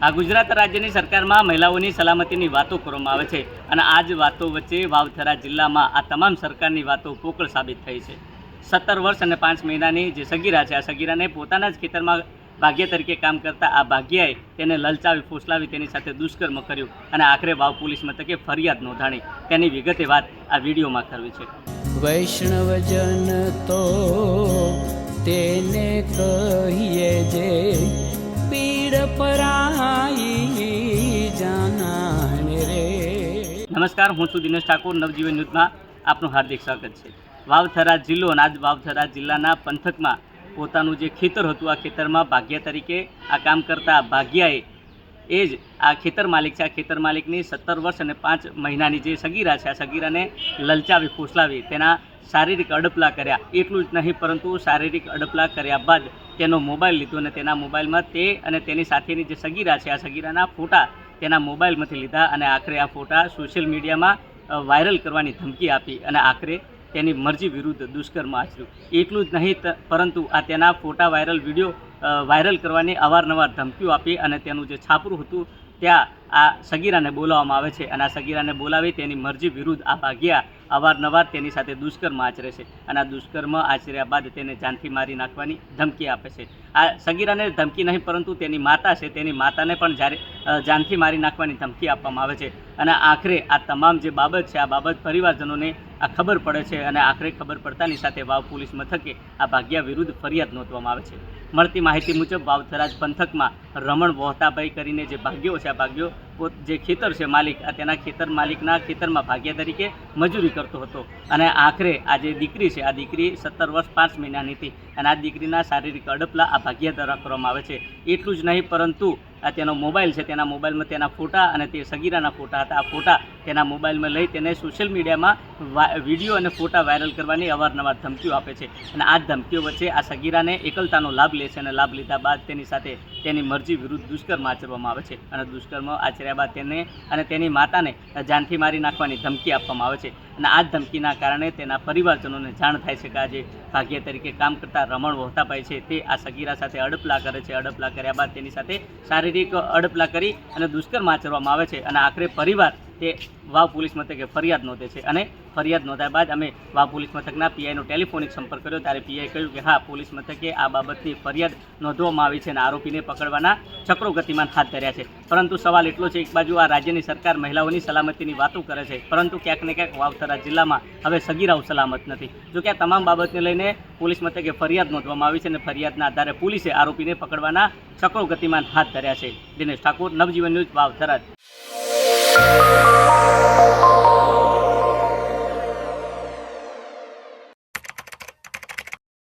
આ ગુજરાત રાજ્યની સરકારમાં મહિલાઓની સલામતીની વાતો કરવામાં આવે છે અને આ જ વાતો વચ્ચે વાવથરા જિલ્લામાં આ તમામ સરકારની વાતો પોકળ સાબિત થઈ છે। 17 વર્ષ અને 5 મહિનાની જે સગીરા છે, આ સગીરાને પોતાના જ ખેતરમાં ભાગ્ય તરીકે કામ કરતા આ ભાગ્યાએ તેને લલચાવી ફોસલાવી તેની સાથે દુષ્કર્મ કર્યું અને આખરે વાવ પોલીસ મથકે ફરિયાદ નોંધાણી। તેની વિગતે વાત આ વિડીયોમાં કરવી છે। વૈષ્ણવજન તો તેને કહીએ જે પીડ પરાઈ જાનાને રે। નમસ્કાર, હું છું દિનેશ ઠાકોર। નવજીવન ન્યૂઝમાં આપનું હાર્દિક સ્વાગત છે। વાવથરા જિલ્લો અને આજ વાવથરા જિલ્લાના પંથકમાં પોતાનું જે ખેતર હતું, આ ખેતરમાં ભાગ્યા તરીકે આ કામ કરતા ભાગ્યાએ એ જ આ ખેતર માલિક છે, આ ખેતર માલિકની 17 વર્ષ અને 5 મહિનાની જે સગીરા છે, આ સગીરાને લલચાવી ફોસલાવી તેના શારીરિક અડપલા કર્યા। એટલું જ નહીં પરંતુ શારીરિક અડપલા કર્યા બાદ તેનો મોબાઈલ લીધો અને તેના મોબાઈલમાં તે અને તેની સાથેની જે સગીરા છે, આ સગીરાના ફોટા તેના મોબાઈલમાંથી લીધા અને આખરે આ ફોટા સોશિયલ મીડિયામાં વાયરલ કરવાની ધમકી આપી અને આખરે તેની મરજી વિરુદ્ધ દુષ્કર્મ આચર્યું। એટલું જ નહીં પરંતુ આ તેના ફોટા વિડીયો વાયરલ કરવાની અવારનવાર ધમકીઓ આપી અને તેનું જે છાપરું હતું ત્યાં આ સગીરાને બોલાવવામાં આવે છે અને આ સગીરાને બોલાવી તેની મરજી વિરુદ્ધ આ ભાગ્યા અવારનવાર તેની સાથે દુષ્કર્મ આચરે છે અને આ દુષ્કર્મ આચર્યા બાદ તેને જાનથી મારી નાખવાની ધમકી આપે છે। આ સગીરાને ધમકી નહીં પરંતુ તેની માતા છે, તેની માતાને પણ જ્યારે જાનથી મારી નાખવાની ધમકી આપવામાં આવે છે અને આખરે આ તમામ જે બાબત છે, આ બાબત પરિવારજનોને આ ખબર પડે છે અને આખરે ખબર પડતાની સાથે વાવ પોલીસ મથકે આ ભાગ્યા વિરુદ્ધ ફરિયાદ નોંધવામાં આવે છે। મળતી માહિતી મુજબ વાવથરા પંથકમાં રમણ વહોતાભાઈ કરીને જે ભાગ્યો છે, આ ભાગ્યો જે ખેતર છે માલિક, આ તેના ખેતર માલિકના ખેતરમાં ભાગ્યા તરીકે મજૂરી કરતો હતો અને આખરે આ જે દીકરી છે, આ દીકરી 17 વર્ષ 5 મહિનાની હતી અને આ દીકરીના શારીરિક અડપલા આ ભાગ્યા દ્વારા કરવામાં આવે છે। એટલું જ નહીં પરંતુ આ તેનો મોબાઈલ છે, તેના મોબાઈલમાં તેના ફોટા અને તે સગીરાના ફોટા હતા, આ ફોટા તેના મોબાઈલમાં લઈ તેને સોશિયલ મીડિયામાં વિડીયો અને ફોટા વાયરલ કરવાની અવારનવાર ધમકીઓ આપે છે અને આ ધમકીઓ વચ્ચે આ સગીરાને એકલતાનો લાભ લે છે અને લાભ લીધા બાદ તેની સાથે તેની મરજી વિરુદ્ધ દુષ્કર્મ આચરવામાં આવે છે અને દુષ્કર્મ આચર્યા બાદ તેને અને તેની માતાને જાનથી મારી નાખવાની ધમકી આપવામાં આવે છે અને આ ધમકીના કારણે તેના પરિવારજનોને જાણ થાય છે કે આજે ભાગ્ય તરીકે કામ કરતા રમણ વહોતાભાઈ છે તે આ સગીરા સાથે અડપલા કરે છે। અડપલા કર્યા બાદ તેની સાથે શારીરિક અડપલા કરી અને દુષ્કર્મ આચરવામાં આવે છે અને આખરે પરિવાર તે વાવ પોલીસ મથકે ફરિયાદ નોંધે છે અને ફરિયાદ નોંધ્યા બાદ અમે વાવ પોલીસ મથકના પીઆઈનો ટેલિફોનિક સંપર્ક કર્યો ત્યારે પીઆઈ કહ્યું કે હા, પોલીસ મથકે આ બાબતની ફરિયાદ નોંધવામાં આવી છે અને આરોપીને પકડવાના ચક્રો ગતિમાન હાથ ધર્યા છે। પરંતુ સવાલ એટલો છે, એક બાજુ આ રાજ્યની સરકાર મહિલાઓની સલામતીની વાતો કરે છે પરંતુ ક્યાંક ને ક્યાંક વાવથરા જિલ્લામાં હવે સગીરાઓ સલામત નથી। જો કે આ તમામ બાબતને લઈને પોલીસ મથકે ફરિયાદ નોંધવામાં આવી છે અને ફરિયાદના આધારે પોલીસે આરોપીને પકડવાના ચક્રો ગતિમાન હાથ ધર્યા છે। દિનેશ ઠાકોર, નવજીવન ન્યૂઝ, વાવથરા।